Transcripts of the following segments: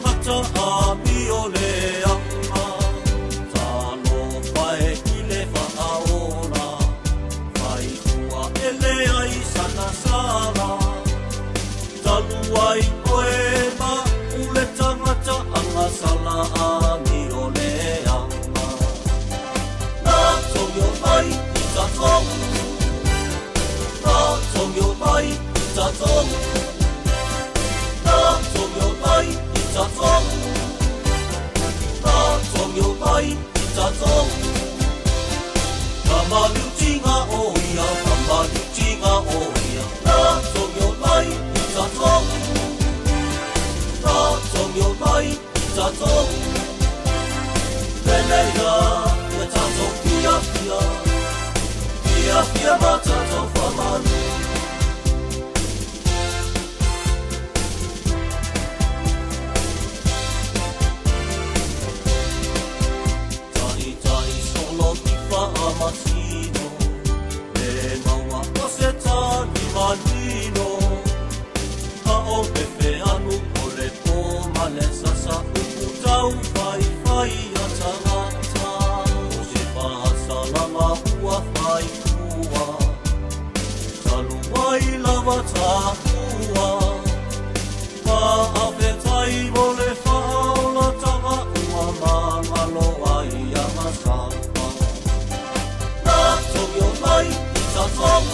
tangata a mi o le anga talo pae ki le whaaona whai ua ele ai sana sala talu ai koe ma ule tangata anga sala a mi o le anga na tongo mai i ta tong na tongo mai i ta tong na tongo mai i ta tong na tongo mai i ta tong Kamalu tinga o ia kamalu tinga o ia na tongo mai i ta tong na tongo mai i ta tong Leia ia ta tong pia pia pia pia ma ta tong whamanu Masino, e maua o se tani manino Ka o te wheanu o le pō male sasa uku tau whai whai a tangata O se pahasa lama ua whai kua Talu wai lava tā kua Ka a whetai mo le whaola tanga ua mangalo ai a masaka Tongo mai i ta tong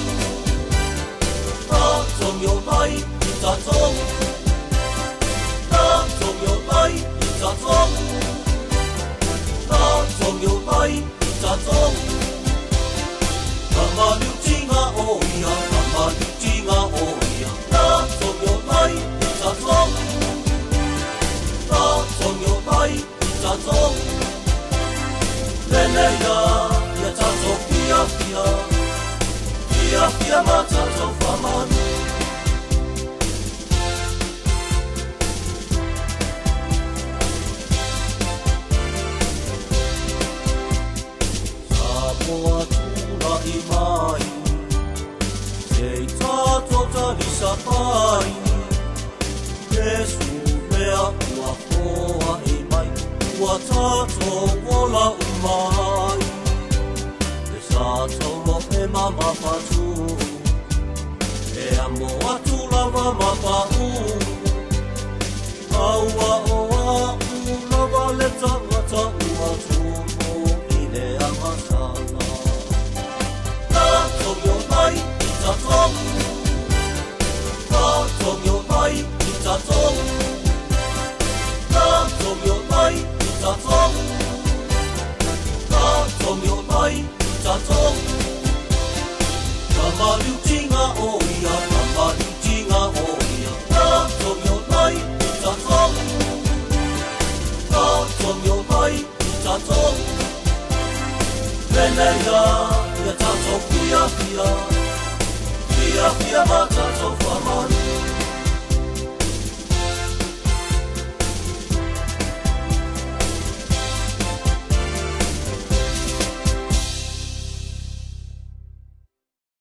Na tongo mai i ta tong Na tongo mai i ta tong Na tongo mai i ta tong Kamalu tinga o ia Kamalu tinga o ia Na tongo mai i ta tong Na tongo mai i ta tong Leia ia ta tong Pia pia, pia pia mata tau whamanu Samoa tūra i mai Sei tātou tani sa pai Jesu mea ua hoa i mai Ua tātou wola umai Tolo e mama patu E amo atu lava mapau Aua o au lava le tangata ua tumo I le amasala Na tongo mai i ta tong Na tongo mai i ta tong Na tongo mai i ta tong Na tongo mai ta tong Kamalu tinga o ia Kamalu tinga o ia Na tongo mai i ta tong Na tongo mai i ta tong Leia ia ta tong pia pia Pia pia mata